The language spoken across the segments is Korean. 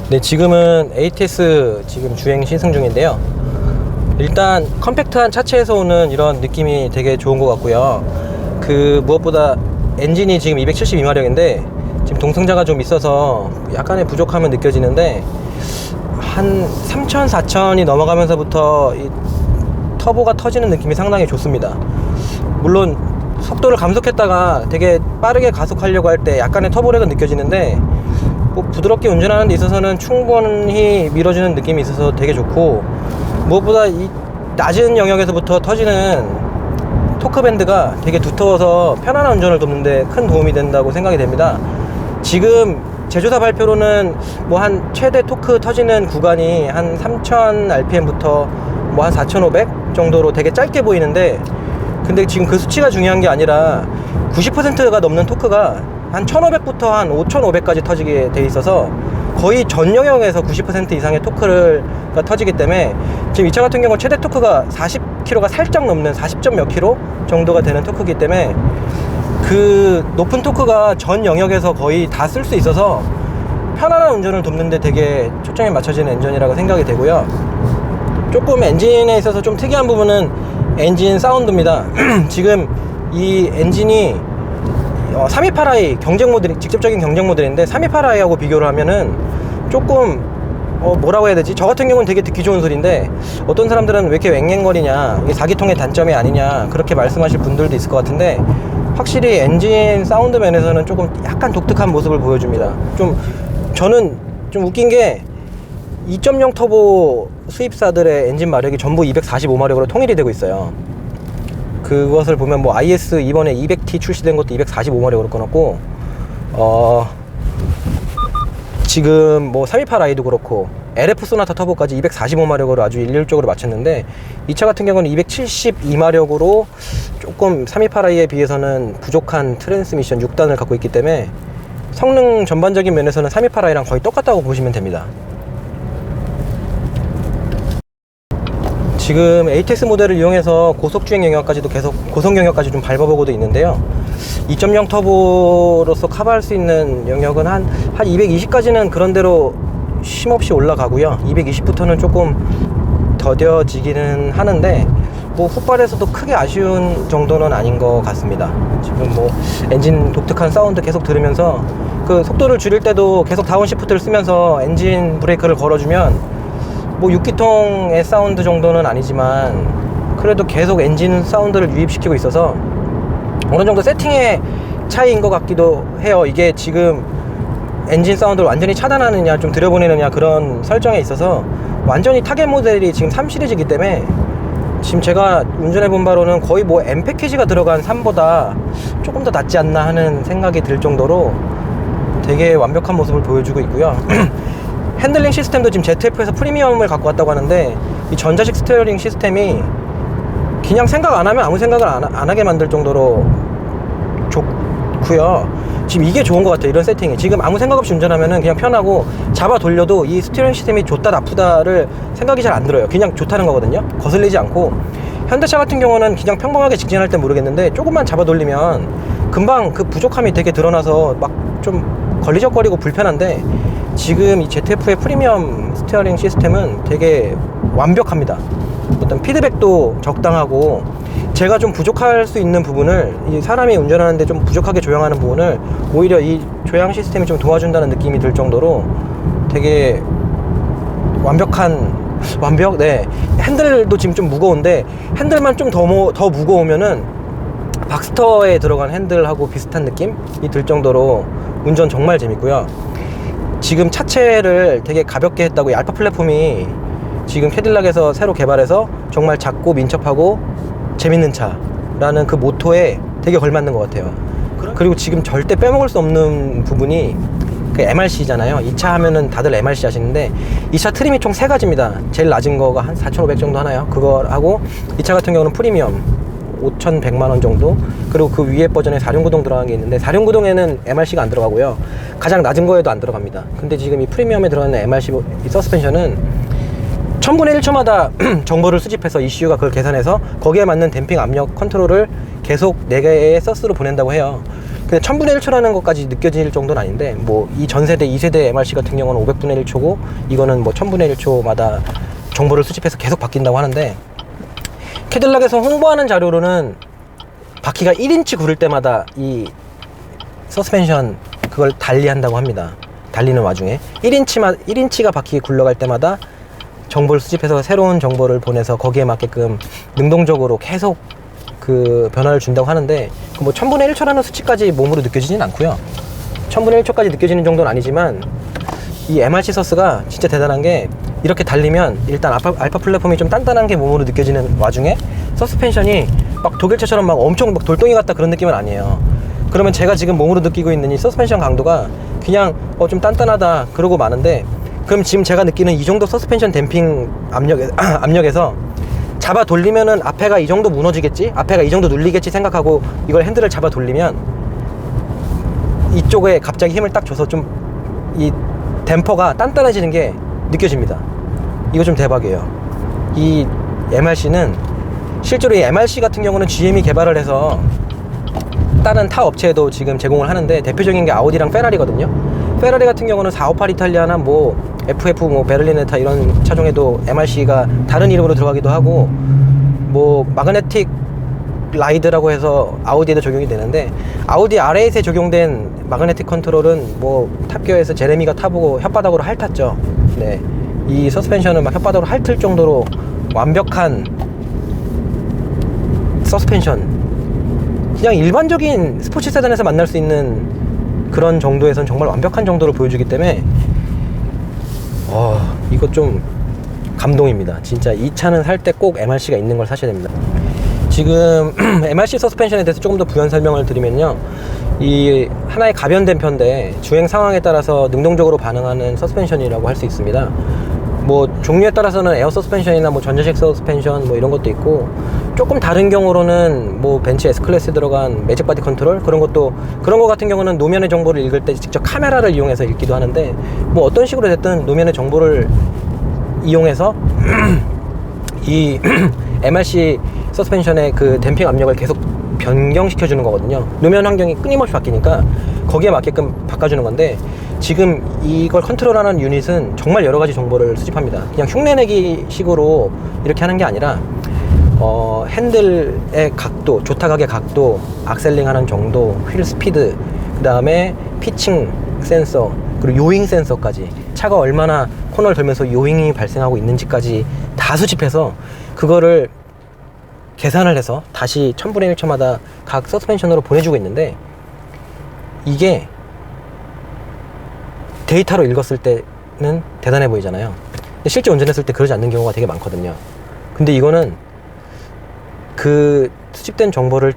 네, 지금은 ATS 지금 주행 시승 중인데요. 일단 컴팩트한 차체에서 오는 이런 느낌이 되게 좋은 것 같고요. 그 무엇보다 엔진이 지금 272마력인데 지금 동승자가 좀 있어서 약간의 부족함은 느껴지는데, 한 3000, 4000이 넘어가면서부터 이 터보가 터지는 느낌이 상당히 좋습니다. 물론 속도를 감속했다가 되게 빠르게 가속하려고 할 때 약간의 터보렉은 느껴지는데, 뭐 부드럽게 운전하는 데 있어서는 충분히 밀어주는 느낌이 있어서 되게 좋고, 무엇보다 이 낮은 영역에서부터 터지는 토크밴드가 되게 두터워서 편안한 운전을 돕는데 큰 도움이 된다고 생각이 됩니다. 지금 제조사 발표로는 뭐 한 최대 토크 터지는 구간이 한 3000 rpm부터 뭐 한 4500 정도로 되게 짧게 보이는데, 근데 지금 그 수치가 중요한 게 아니라 90%가 넘는 토크가 한 1500부터 한 5500까지 터지게 돼 있어서 거의 전 영역에서 90% 이상의 토크가 터지기 때문에, 지금 이 차 같은 경우 최대 토크가 40km가 살짝 넘는 40점 몇 킬로 정도가 되는 토크이기 때문에 그 높은 토크가 전 영역에서 거의 다 쓸 수 있어서 편안한 운전을 돕는데 되게 초점이 맞춰지는 엔진이라고 생각이 되고요. 조금 엔진에 있어서 좀 특이한 부분은 엔진 사운드입니다. 지금 이 엔진이 328i 경쟁 모델, 직접적인 경쟁 모델인데 328i하고 비교를 하면은 조금 뭐라고 해야 되지? 저 같은 경우는 되게 듣기 좋은 소리인데, 어떤 사람들은 왜 이렇게 왱왱거리냐, 이게 4기통의 단점이 아니냐, 그렇게 말씀하실 분들도 있을 것 같은데, 확실히 엔진 사운드 면에서는 조금 약간 독특한 모습을 보여줍니다. 저는 좀 웃긴 게 2.0 터보 수입사들의 엔진 마력이 전부 245마력으로 통일이 되고 있어요. 그것을 보면 뭐 IS 이번에 200T 출시된 것도 245마력으로 끊었고, 지금 뭐 328i도 그렇고 LF 소나타 터보까지 245마력으로 아주 일률적으로 맞췄는데, 이 차 같은 경우는 272마력으로 조금 328i에 비해서는 부족한 트랜스미션 6단을 갖고 있기 때문에 성능 전반적인 면에서는 328i랑 거의 똑같다고 보시면 됩니다. 지금 ATS 모델을 이용해서 고속주행 영역까지도 계속 고속 영역까지 좀 밟아보고도 있는데요. 2.0 터보로서 커버할 수 있는 영역은 한 220까지는 그런대로 쉼없이 올라가고요. 220부터는 조금 더뎌지기는 하는데, 뭐 훅발에서도 크게 아쉬운 정도는 아닌 것 같습니다. 지금 뭐 엔진 독특한 사운드 계속 들으면서 그 속도를 줄일 때도 계속 다운시프트를 쓰면서 엔진 브레이크를 걸어주면, 뭐 6기통의 사운드 정도는 아니지만 그래도 계속 엔진 사운드를 유입시키고 있어서 어느 정도 세팅의 차이인 것 같기도 해요. 이게 지금 엔진 사운드를 완전히 차단하느냐 좀 들여보내느냐 그런 설정에 있어서 완전히 타겟 모델이 지금 3시리즈이기 때문에, 지금 제가 운전해 본 바로는 거의 뭐 M 패키지가 들어간 3보다 조금 더 낫지 않나 하는 생각이 들 정도로 되게 완벽한 모습을 보여주고 있고요. 핸들링 시스템도 지금 ZF-에서 프리미엄을 갖고 왔다고 하는데, 이 전자식 스티어링 시스템이 그냥 생각 안 하면 아무 생각을 안 하게 만들 정도로 좋고요. 지금 이게 좋은 것 같아요. 이런 세팅이 지금 아무 생각 없이 운전하면은 그냥 편하고, 잡아 돌려도 이 스티어링 시스템이 좋다 나쁘다를 생각이 잘 안 들어요. 그냥 좋다는 거거든요. 거슬리지 않고. 현대차 같은 경우는 그냥 평범하게 직진할 땐 모르겠는데 조금만 잡아 돌리면 금방 그 부족함이 되게 드러나서 막 좀 걸리적거리고 불편한데, 지금 이 ZF-의 프리미엄 스티어링 시스템은 되게 완벽합니다. 어떤 피드백도 적당하고, 제가 좀 부족할 수 있는 부분을, 이 사람이 운전하는데 좀 부족하게 조향하는 부분을 오히려 이 조향 시스템이 좀 도와준다는 느낌이 들 정도로 되게 네. 핸들도 지금 좀 무거운데, 핸들만 좀 더 무거우면은 박스터에 들어간 핸들하고 비슷한 느낌이 들 정도로 운전 정말 재밌고요. 지금 차체를 되게 가볍게 했다고, 이 알파 플랫폼이 지금 캐딜락에서 새로 개발해서 정말 작고 민첩하고 재밌는 차라는 그 모토에 되게 걸맞는 것 같아요. 그리고 지금 절대 빼먹을 수 없는 부분이 그 MRC잖아요. 이 차 하면은 다들 MRC 하시는데, 이 차 트림이 총 3가지입니다. 제일 낮은 거가 한 4,500 정도 하나요? 그거 하고, 이 차 같은 경우는 프리미엄 5,100만원 정도, 그리고 그 위에 버전에 4륜구동 들어간 게 있는데, 4륜구동에는 MRC가 안 들어가고요. 가장 낮은 거에도 안 들어갑니다. 근데 지금 이 프리미엄에 들어가는 MRC 이 서스펜션은 1000분의 1초마다 정보를 수집해서 ECU가 그걸 계산해서 거기에 맞는 댐핑 압력 컨트롤을 계속 4개의 서스로 보낸다고 해요. 근데 1000분의 1초라는 것까지 느껴질 정도는 아닌데, 뭐 이 전세대 2세대 MRC 같은 경우는 500분의 1초고 이거는 뭐 1000분의 1초마다 정보를 수집해서 계속 바뀐다고 하는데, 캐딜락에서 홍보하는 자료로는 바퀴가 1인치 구를 때마다 이 서스펜션 그걸 달리한다고 합니다. 달리는 와중에 1인치가 바퀴 굴러갈 때마다 정보를 수집해서 새로운 정보를 보내서 거기에 맞게끔 능동적으로 계속 그 변화를 준다고 하는데, 뭐 1000분의 1초라는 수치까지 몸으로 느껴지진 않고요. 1000분의 1초까지 느껴지는 정도는 아니지만, 이 MRC 서스가 진짜 대단한 게, 이렇게 달리면 일단 알파 플랫폼이 좀 단단한 게 몸으로 느껴지는 와중에 서스펜션이 막 독일차처럼 막 엄청 막 돌덩이 같다 그런 느낌은 아니에요. 그러면 제가 지금 몸으로 느끼고 있는 이 서스펜션 강도가 그냥 좀 단단하다 그러고 마는데, 그럼 지금 제가 느끼는 이 정도 서스펜션 댐핑 압력에서 잡아 돌리면은 앞에가 이 정도 무너지겠지? 앞에가 이 정도 눌리겠지 생각하고 이걸 핸들을 잡아 돌리면 이쪽에 갑자기 힘을 딱 줘서 좀 이 댐퍼가 단단해지는 게 느껴집니다. 이거 좀 대박이에요. 이 MRC는 실제로 이 MRC 같은 경우는 GM이 개발을 해서 다른 타 업체에도 지금 제공을 하는데, 대표적인 게 아우디랑 페라리거든요. 페라리 같은 경우는 458 이탈리아나 뭐 FF 뭐 베를리네타 이런 차종에도 MRC가 다른 이름으로 들어가기도 하고, 뭐 마그네틱 라이드라고 해서 아우디에도 적용이 되는데, 아우디 R8에 적용된 마그네틱 컨트롤은 뭐 탑기어에서 제레미가 타보고 혓바닥으로 핥았죠. 네, 이 서스펜션은 막 혓바닥으로 핥을 정도로 완벽한 서스펜션, 그냥 일반적인 스포츠 세단에서 만날 수 있는 그런 정도에선 정말 완벽한 정도로 보여주기 때문에 이거 좀 감동입니다. 진짜 이 차는 살 때 꼭 MRC가 있는 걸 사셔야 됩니다. 지금 MRC 서스펜션에 대해서 조금 더 부연 설명을 드리면요, 이 하나의 가변된 편인데 주행 상황에 따라서 능동적으로 반응하는 서스펜션이라고 할 수 있습니다. 뭐 종류에 따라서는 에어 서스펜션이나 뭐 전자식 서스펜션 뭐 이런 것도 있고, 조금 다른 경우로는 뭐 벤츠 S클래스에 들어간 매직 바디 컨트롤 그런 거 같은 경우는 노면의 정보를 읽을 때 직접 카메라를 이용해서 읽기도 하는데, 뭐 어떤 식으로 됐든 노면의 정보를 이용해서 이 MRC 서스펜션의 그 댐핑 압력을 계속 변경시켜 주는 거거든요. 노면 환경이 끊임없이 바뀌니까 거기에 맞게끔 바꿔주는 건데, 지금 이걸 컨트롤하는 유닛은 정말 여러 가지 정보를 수집합니다. 그냥 흉내내기 식으로 이렇게 하는 게 아니라 핸들의 각도, 조타각의 각도, 악셀링 하는 정도, 휠 스피드, 그 다음에 피칭 센서, 그리고 요잉 센서까지, 차가 얼마나 코너를 돌면서 요잉이 발생하고 있는지까지 다 수집해서 그거를 계산을 해서 다시 1000분의 1초마다 각 서스펜션으로 보내주고 있는데, 이게 데이터로 읽었을 때는 대단해 보이잖아요. 근데 실제 운전했을 때 그러지 않는 경우가 되게 많거든요. 근데 이거는 그 수집된 정보를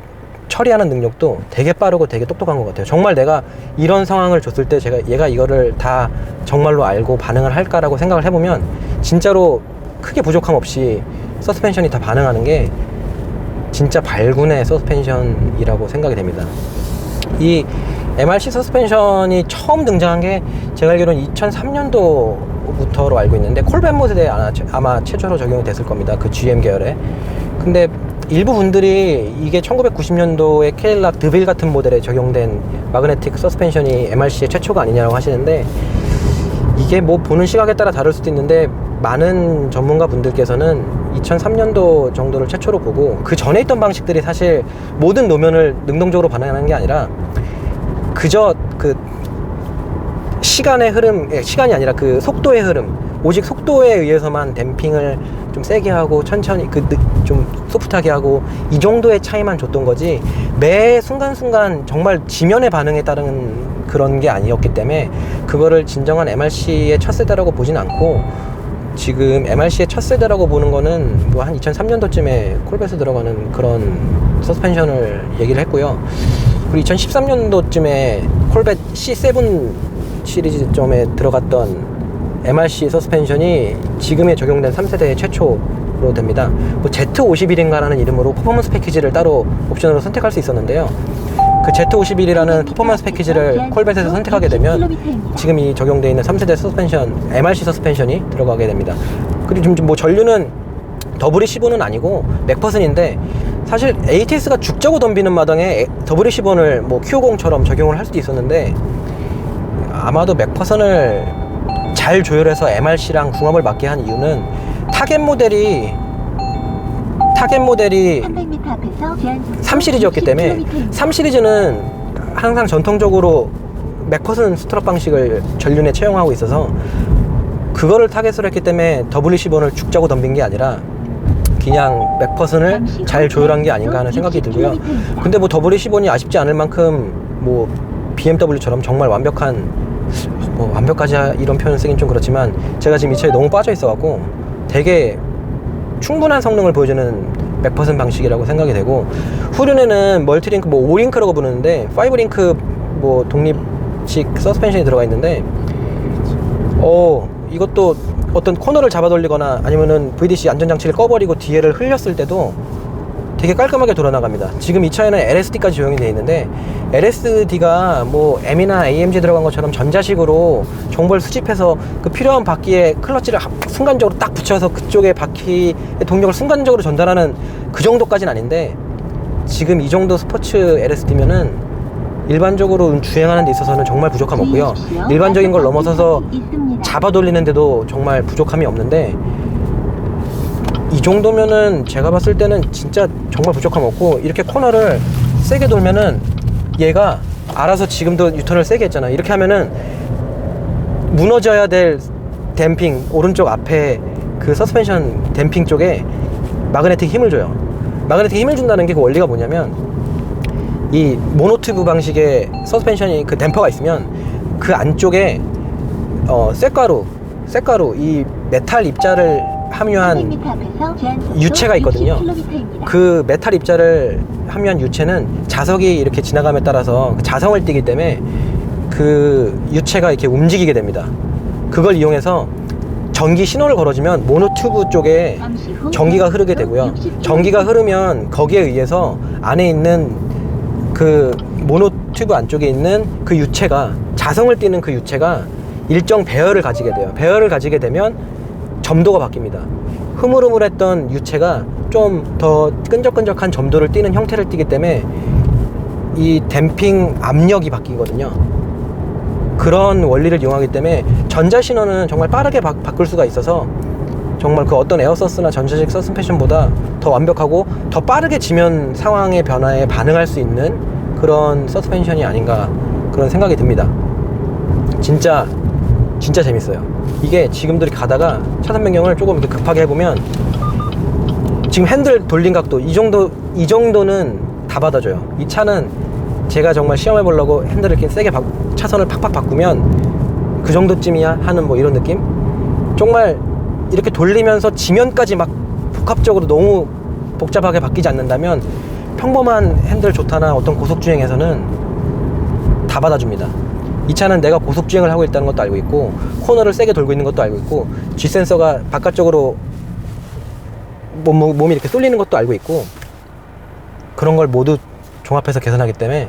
처리하는 능력도 되게 빠르고 되게 똑똑한 것 같아요. 정말 내가 이런 상황을 줬을 때 얘가 이거를 다 정말로 알고 반응을 할까라고 생각을 해보면 진짜로 크게 부족함 없이 서스펜션이 다 반응하는 게 진짜 발군의 서스펜션이라고 생각이 됩니다. 이 MRC 서스펜션이 처음 등장한 게 제가 알기로는 2003년도부터로 알고 있는데, 콜벳 모델에 아마 최초로 적용이 됐을 겁니다. 그 GM 계열에. 근데 일부 분들이 이게 1990년도에 캐딜락 드빌 같은 모델에 적용된 마그네틱 서스펜션이 MRC의 최초가 아니냐고 하시는데, 이게 뭐 보는 시각에 따라 다를 수도 있는데, 많은 전문가 분들께서는 2003년도 정도를 최초로 보고, 그 전에 있던 방식들이 사실 모든 노면을 능동적으로 반응하는 게 아니라 그저 그 시간의 흐름, 시간이 아니라 그 속도의 흐름, 오직 속도에 의해서만 댐핑을 좀 세게 하고 천천히 좀 소프트하게 하고, 이 정도의 차이만 줬던 거지, 매 순간순간 정말 지면의 반응에 따른 그런 게 아니었기 때문에 그거를 진정한 MRC의 첫 세대라고 보진 않고, 지금 MRC의 첫 세대라고 보는 거는 뭐 한 2003년도쯤에 콜벳에 들어가는 그런 서스펜션을 얘기를 했고요. 그리고 2013년도쯤에 콜벳 C7 시리즈점에 들어갔던 MRC 서스펜션이 지금에 적용된 3세대의 최초로 됩니다. 뭐 Z51인가라는 이름으로 퍼포먼스 패키지를 따로 옵션으로 선택할 수 있었는데요. 그 Z51이라는 퍼포먼스 패키지를 콜벳에서 선택하게 되면 지금 이 적용되어 있는 3세대 서스펜션, MRC 서스펜션이 들어가게 됩니다. 그리고 지금 뭐 전류는 WE15는 아니고 맥퍼슨인데, 사실 ATS가 죽자고 덤비는 마당에 WC1을 뭐 Q50처럼 적용을 할 수도 있었는데, 아마도 맥퍼슨을 잘 조율해서 MRC랑 궁합을 맞게 한 이유는 타겟 모델이 3시리즈였기 때문에, 3시리즈는 항상 전통적으로 맥퍼슨 스트럿 방식을 전륜에 채용하고 있어서 그거를 타겟으로 했기 때문에 WC1을 죽자고 덤빈 게 아니라 그냥 맥퍼슨을 잘 조율한 게 아닌가 하는 생각이 들고요. 근데 뭐 WC1이 아쉽지 않을 만큼 뭐 BMW처럼 정말 완벽하지 이런 표현 쓰긴 좀 그렇지만, 제가 지금 이 차에 너무 빠져 있어갖고 되게 충분한 성능을 보여주는 맥퍼슨 방식이라고 생각이 되고, 후륜에는 멀티링크, 뭐 5링크라고 부르는데 5링크 뭐 독립식 서스펜션이 들어가 있는데, 이것도 어떤 코너를 잡아 돌리거나 아니면은 VDC 안전장치를 꺼버리고 뒤에를 흘렸을 때도 되게 깔끔하게 돌아나갑니다. 지금 이 차에는 LSD까지 적용이 되어 있는데, LSD가 뭐 M이나 AMG 들어간 것처럼 전자식으로 정보를 수집해서 그 필요한 바퀴에 클러치를 순간적으로 딱 붙여서 그쪽에 바퀴의 동력을 순간적으로 전달하는 그 정도까지는 아닌데, 지금 이 정도 스포츠 LSD면은 일반적으로 주행하는 데 있어서는 정말 부족함 없고요. 일반적인 걸 넘어서서 잡아 돌리는데도 정말 부족함이 없는데, 이 정도면은 제가 봤을 때는 진짜 정말 부족함 없고, 이렇게 코너를 세게 돌면은 얘가 알아서, 지금도 유턴을 세게 했잖아. 이렇게 하면은 무너져야 될 댐핑, 오른쪽 앞에 그 서스펜션 댐핑 쪽에 마그네틱 힘을 줘요. 마그네틱 힘을 준다는 게 그 원리가 뭐냐면, 이 모노튜브 방식의 서스펜션이 그 댐퍼가 있으면 그 안쪽에 쇳가루 이 메탈 입자를 함유한 유체가 있거든요. 그 메탈 입자를 함유한 유체는 자석이 이렇게 지나감에 따라서 자성을 띠기 때문에 그 유체가 이렇게 움직이게 됩니다. 그걸 이용해서 전기 신호를 걸어주면 모노튜브 쪽에 전기가 흐르게 되고요. 전기가 흐르면 거기에 의해서 안에 있는 그 모노튜브 안쪽에 있는 그 유체가, 자성을 띠는 그 유체가 일정 배열을 가지게 돼요. 배열을 가지게 되면 점도가 바뀝니다. 흐물흐물했던 유체가 좀 더 끈적끈적한 점도를 띠는 형태를 띠기 때문에 이 댐핑 압력이 바뀌거든요. 그런 원리를 이용하기 때문에 전자신호는 정말 빠르게 바꿀 수가 있어서, 정말 그 어떤 에어서스나 전자식 서스펜션보다 더 완벽하고 더 빠르게 지면 상황의 변화에 반응할 수 있는 그런 서스펜션이 아닌가, 그런 생각이 듭니다. 진짜 재밌어요. 이게 지금도 가다가 차선 변경을 조금 이렇게 급하게 해보면, 지금 핸들 돌린 각도 이 정도는 다 받아줘요. 이 차는 제가 정말 시험해 보려고 핸들을 이렇게 세게 차선을 팍팍 바꾸면 그 정도쯤이야 하는 뭐 이런 느낌? 정말 이렇게 돌리면서 지면까지 막 복합적으로 너무 복잡하게 바뀌지 않는다면 평범한 핸들 좋다나 어떤 고속주행에서는 다 받아줍니다. 이 차는 내가 고속주행을 하고 있다는 것도 알고 있고, 코너를 세게 돌고 있는 것도 알고 있고, G센서가 바깥쪽으로 몸이 이렇게 쏠리는 것도 알고 있고, 그런 걸 모두 종합해서 개선하기 때문에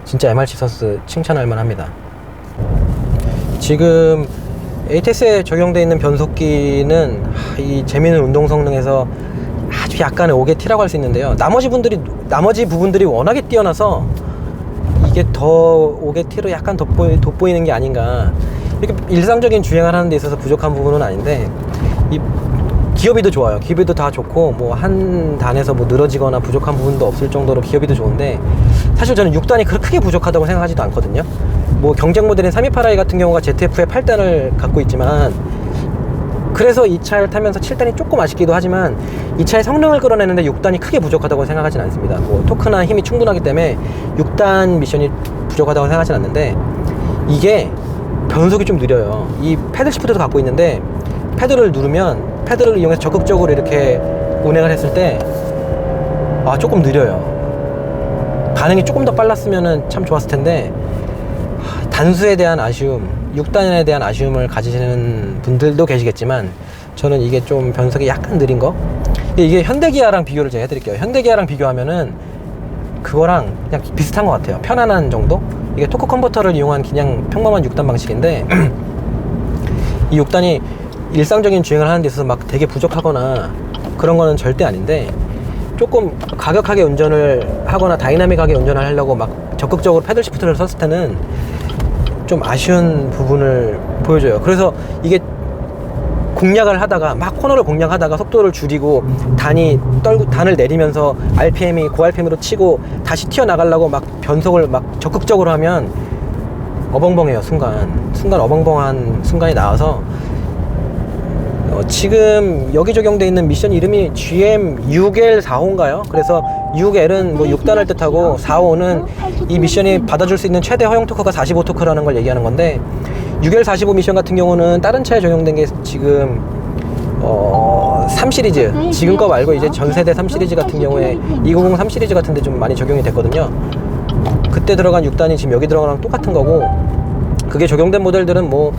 진짜 MRC 서스 칭찬할 만합니다. 지금 ATS에 적용되어 있는 변속기는 이 재미있는 운동 성능에서 아주 약간의 5개T라고 할 수 있는데요. 나머지 부분들이 워낙에 뛰어나서 이게 더 5개T로 약간 돋보이는 게 아닌가. 이렇게 일상적인 주행을 하는 데 있어서 부족한 부분은 아닌데, 이 기어비도 좋아요. 기어비도 다 좋고, 뭐 한 단에서 뭐 늘어지거나 부족한 부분도 없을 정도로 기어비도 좋은데, 사실 저는 6단이 그렇게 크게 부족하다고 생각하지도 않거든요. 뭐 경쟁 모델인 328i 같은 경우가 ZF-의 8단을 갖고 있지만, 그래서 이 차를 타면서 7단이 조금 아쉽기도 하지만, 이 차의 성능을 끌어내는데 6단이 크게 부족하다고 생각하진 않습니다. 뭐 토크나 힘이 충분하기 때문에 6단 미션이 부족하다고 생각하진 않는데, 이게 변속이 좀 느려요. 이 패들 시프트도 갖고 있는데, 패드를 누르면 패드를 이용해서 적극적으로 이렇게 운행을 했을 때 조금 느려요. 반응이 조금 더 빨랐으면 참 좋았을 텐데, 단수에 대한 아쉬움, 6단에 대한 아쉬움을 가지시는 분들도 계시겠지만, 저는 이게 좀 변속이 약간 느린 거. 이게 현대기아랑 비교를 제가 해드릴게요. 현대기아랑 비교하면은 그거랑 그냥 비슷한 것 같아요. 편안한 정도? 이게 토크 컨버터를 이용한 그냥 평범한 6단 방식인데, 이 6단이 일상적인 주행을 하는 데 있어서 막 되게 부족하거나 그런 거는 절대 아닌데, 조금 가격하게 운전을 하거나 다이나믹하게 운전을 하려고 막 적극적으로 패들 시프트를 썼을 때는 좀 아쉬운 부분을 보여줘요. 그래서 이게 공략을 하다가 막 코너를 공략하다가 속도를 줄이고 단을 내리면서 RPM이 고RPM으로 치고 다시 튀어나가려고 막 변속을 막 적극적으로 하면 어벙벙해요. 순간 어벙벙한 순간이 나와서 지금 여기 적용되어 있는 미션 이름이 GM6L45인가요? 그래서 6L은 뭐 6단을 뜻하고 45는 이 미션이 받아줄 수 있는 최대 허용 토크가 45토크라는 걸 얘기하는 건데, 6L45 미션 같은 경우는 다른 차에 적용된 게 지금 3시리즈, 지금 거 말고 이제 전세대 3시리즈 같은 경우에 290 3시리즈 같은데 좀 많이 적용이 됐거든요. 그때 들어간 6단이 지금 여기 들어가는 똑같은 거고, 그게 적용된 모델들은 뭐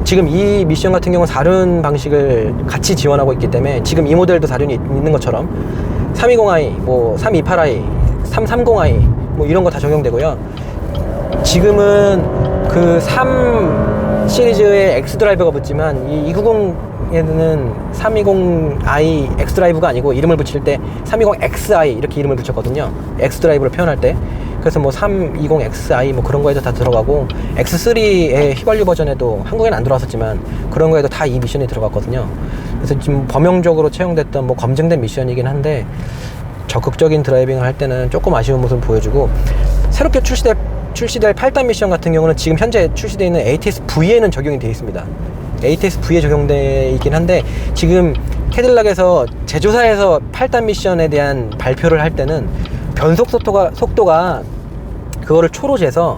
지금 이 미션 같은 경우는 4륜 방식을 같이 지원하고 있기 때문에 지금 이 모델도 4륜이 있는 것처럼 320i, 뭐 328i, 330i 뭐 이런 거 다 적용되고요. 지금은 그 3 시리즈의 X 드라이브가 붙지만 이 290에는 320i X 드라이브가 아니고 이름을 붙일 때 320xi 이렇게 이름을 붙였거든요. X 드라이브를 표현할 때. 그래서 뭐 320xi 뭐 그런 거에도 다 들어가고, X3의 휘발유 버전에도 한국에는 안 들어왔었지만 그런 거에도 다 이 미션이 들어갔거든요. 그래서 지금 범용적으로 채용됐던 뭐 검증된 미션이긴 한데, 적극적인 드라이빙을 할 때는 조금 아쉬운 모습을 보여주고, 새롭게 출시될 8단 미션 같은 경우는 지금 현재 출시되어 있는 ATS-V에는 적용이 되어 있습니다. ATS-V에 적용되어 있긴 한데, 지금 캐딜락에서 제조사에서 8단 미션에 대한 발표를 할 때는 변속 속도가 그거를 초로 재서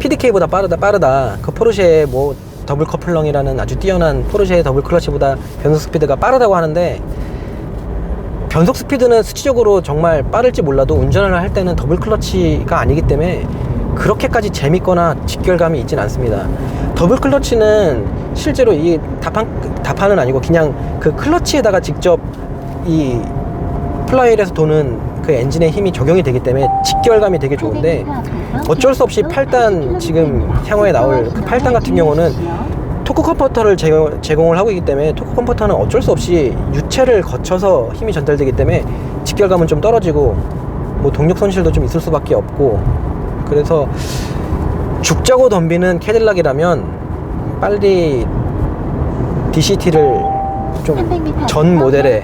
PDK보다 빠르다. 그 포르쉐의 뭐 더블 커플렁이라는 아주 뛰어난 포르쉐의 더블 클러치보다 변속 스피드가 빠르다고 하는데, 변속 스피드는 수치적으로 정말 빠를지 몰라도 운전을 할 때는 더블 클러치가 아니기 때문에 그렇게까지 재밌거나 직결감이 있진 않습니다. 더블 클러치는 실제로 이 다판은 아니고 그냥 그 클러치에다가 직접 이 플라이힐에서 도는 그 엔진의 힘이 적용이 되기 때문에 직결감이 되게 좋은데, 어쩔 수 없이 8단 지금 향후에 나올 그 8단 같은 경우는 토크 컨버터를 제공을 하고 있기 때문에, 토크 컨버터는 어쩔 수 없이 유체를 거쳐서 힘이 전달되기 때문에 직결감은 좀 떨어지고 뭐 동력 손실도 좀 있을 수밖에 없고, 그래서 죽자고 덤비는 캐딜락이라면 빨리 DCT를 좀 전 모델에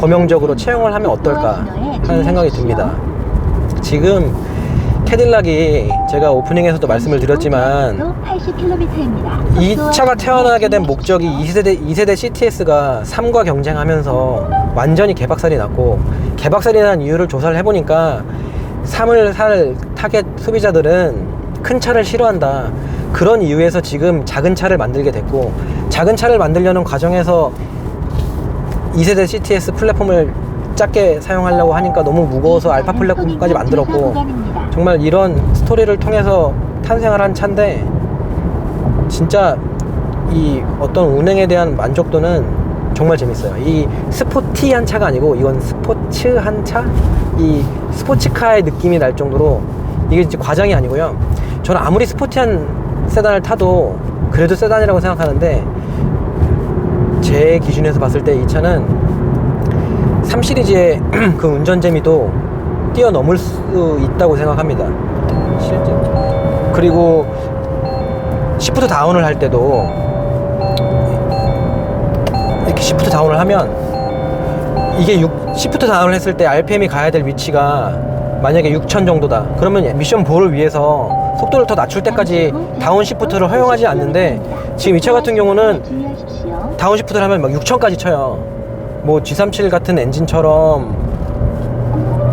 범용적으로 채용을 하면 어떨까 하는 생각이 듭니다. 지금 캐딜락이 제가 오프닝에서도 말씀을 드렸지만 이 차가 태어나게 된 목적이 2세대 CTS가 3과 경쟁하면서 완전히 개박살이 났고, 개박살이 난 이유를 조사를 해보니까 3을 살 타겟 소비자들은 큰 차를 싫어한다. 그런 이유에서 지금 작은 차를 만들게 됐고, 작은 차를 만들려는 과정에서 2세대 CTS 플랫폼을 작게 사용하려고 하니까 너무 무거워서 알파 플랫폼까지 만들었고, 정말 이런 스토리를 통해서 탄생을 한 차인데, 진짜 이 어떤 운행에 대한 만족도는 정말 재밌어요. 이 스포티한 차가 아니고 이건 스포츠한 차? 이 스포츠카의 느낌이 날 정도로 이게 진짜 과장이 아니고요. 저는 아무리 스포티한 세단을 타도 그래도 세단이라고 생각하는데, 제 기준에서 봤을 때 이 차는 3시리즈의 그 운전 재미도 뛰어넘을 수 있다고 생각합니다. 실제. 그리고 시프트 다운을 할 때도 이렇게 시프트 다운을 하면 이게 시프트 다운을 했을 때 RPM이 가야 될 위치가 만약에 6000 정도다. 그러면 미션 볼을 위해서 속도를 더 낮출 때까지 다운 시프트를 허용하지 않는데, 지금 이 차 같은 경우는 다운 시프트를 하면 막 6000까지 쳐요. 뭐 G37 같은 엔진처럼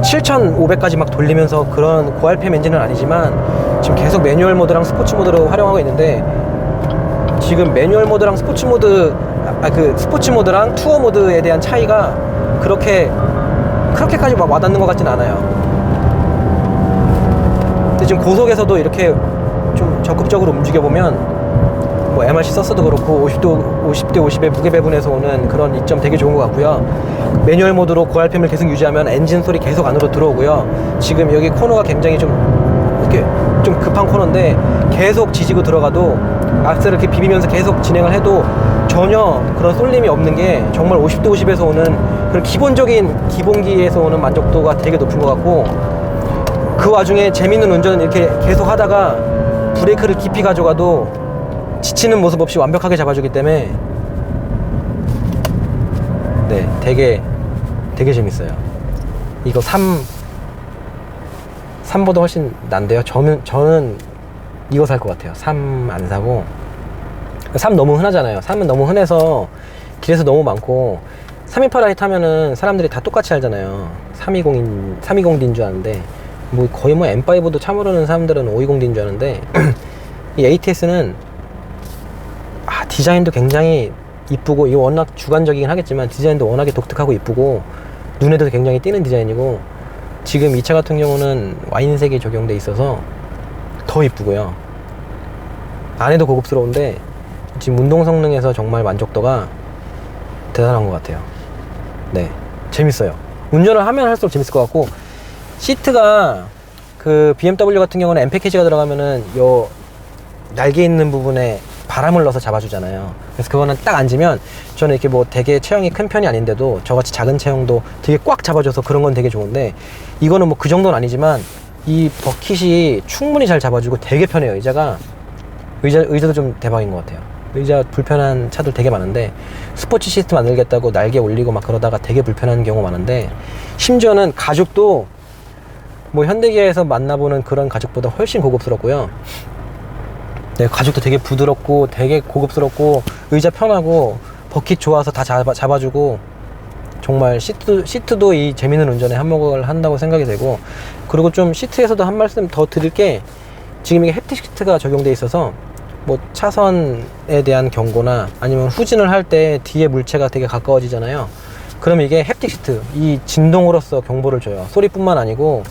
7500까지 막 돌리면서 그런 고RPM 엔진은 아니지만, 지금 계속 매뉴얼 모드랑 스포츠 모드로 활용하고 있는데, 지금 매뉴얼 모드랑 스포츠 모드랑 투어 모드에 대한 차이가 그렇게까지 막 와닿는 것 같진 않아요. 근데 지금 고속에서도 이렇게 좀 적극적으로 움직여보면, 뭐 MRC 썼어도 그렇고 50대 50의 무게 배분에서 오는 그런 이점 되게 좋은 것 같고요. 매뉴얼 모드로 고RPM을 계속 유지하면 엔진 소리 계속 안으로 들어오고요. 지금 여기 코너가 굉장히 좀 이렇게 좀 급한 코너인데 계속 지지고 들어가도 악셀을 이렇게 비비면서 계속 진행을 해도 전혀 그런 쏠림이 없는 게 정말 50대 50에서 오는 그런 기본적인 기본기에서 오는 만족도가 되게 높은 것 같고, 그 와중에 재밌는 운전을 이렇게 계속 하다가 브레이크를 깊이 가져가도 지치는 모습 없이 완벽하게 잡아주기 때문에 네, 되게 재밌어요. 이거 3보다 훨씬 난데요. 저는 이거 살 것 같아요. 3 안 사고, 3 너무 흔하잖아요. 3은 너무 흔해서 길에서 너무 많고, 328i 타면은 사람들이 다 똑같이 알잖아요. 320D인 줄 아는데, 뭐 거의 뭐 M5도 차 모르는 사람들은 520D인 줄 아는데 이 ATS는 디자인도 굉장히 이쁘고, 이거 워낙 주관적이긴 하겠지만 디자인도 워낙에 독특하고 이쁘고 눈에도 굉장히 띄는 디자인이고, 지금 이 차 같은 경우는 와인색이 적용돼 있어서 더 이쁘고요. 안에도 고급스러운데 지금 운동 성능에서 정말 만족도가 대단한 것 같아요. 네, 재밌어요. 운전을 하면 할수록 재밌을 것 같고, 시트가 그 BMW 같은 경우는 M 패키지가 들어가면은 요 날개 있는 부분에 바람을 넣어서 잡아주잖아요. 그래서 그거는 딱 앉으면, 저는 이렇게 뭐 되게 체형이 큰 편이 아닌데도 저같이 작은 체형도 되게 꽉 잡아줘서 그런 건 되게 좋은데, 이거는 뭐 그 정도는 아니지만 이 버킷이 충분히 잘 잡아주고 되게 편해요. 의자도 좀 대박인 것 같아요. 의자 불편한 차들 되게 많은데, 스포츠 시트 만들겠다고 날개 올리고 막 그러다가 되게 불편한 경우 많은데, 심지어는 가죽도 뭐 현대기아에서 만나보는 그런 가죽보다 훨씬 고급스럽고요. 네, 가죽도 되게 부드럽고 되게 고급스럽고 의자 편하고 버킷 좋아서 다 잡아주고, 정말 시트도 이 재밌는 운전에 한몫을 한다고 생각이 되고, 그리고 좀 시트에서도 한 말씀 더 드릴 게, 지금 이게 햅틱 시트가 적용돼 있어서 뭐 차선에 대한 경고나 아니면 후진을 할 때 뒤에 물체가 되게 가까워지잖아요. 그러면 이게 햅틱 시트, 이 진동으로서 경보를 줘요. 소리뿐만 아니고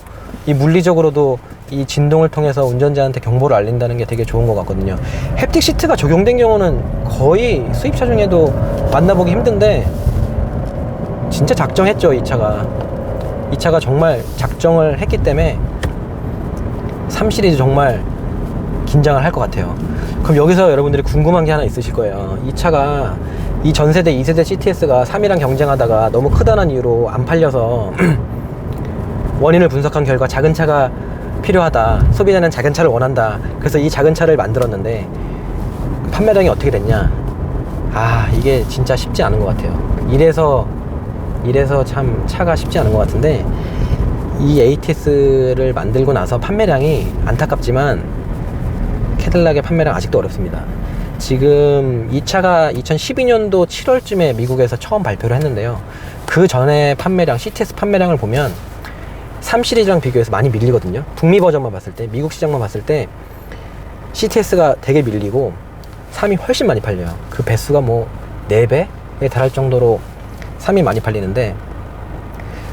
이 물리적으로도 이 진동을 통해서 운전자한테 경보를 알린다는 게 되게 좋은 것 같거든요. 햅틱 시트가 적용된 경우는 거의 수입차 중에도 만나보기 힘든데, 진짜 작정했죠. 이 차가 정말 작정을 했기 때문에 3 시리즈 정말 긴장을 할 것 같아요. 그럼 여기서 여러분들이 궁금한 게 하나 있으실 거예요. 이 차가 이 전세대 2세대 CTS가 3이랑 경쟁하다가 너무 크다는 이유로 안 팔려서 원인을 분석한 결과 작은 차가 필요하다, 소비자는 작은 차를 원한다, 그래서 이 작은 차를 만들었는데 판매량이 어떻게 됐냐. 이게 진짜 쉽지 않은 것 같아요. 이래서 참 차가 쉽지 않은 것 같은데, 이 ATS를 만들고 나서 판매량이 안타깝지만 캐딜락의 판매량 아직도 어렵습니다. 지금 이 차가 2012년도 7월쯤에 미국에서 처음 발표를 했는데요. 그 전에 판매량, CTS 판매량을 보면 3 시리즈랑 비교해서 많이 밀리거든요. 북미 버전만 봤을 때, 미국 시장만 봤을 때 CTS가 되게 밀리고 3이 훨씬 많이 팔려요. 그 배수가 뭐 4배에 달할 정도로 3이 많이 팔리는데,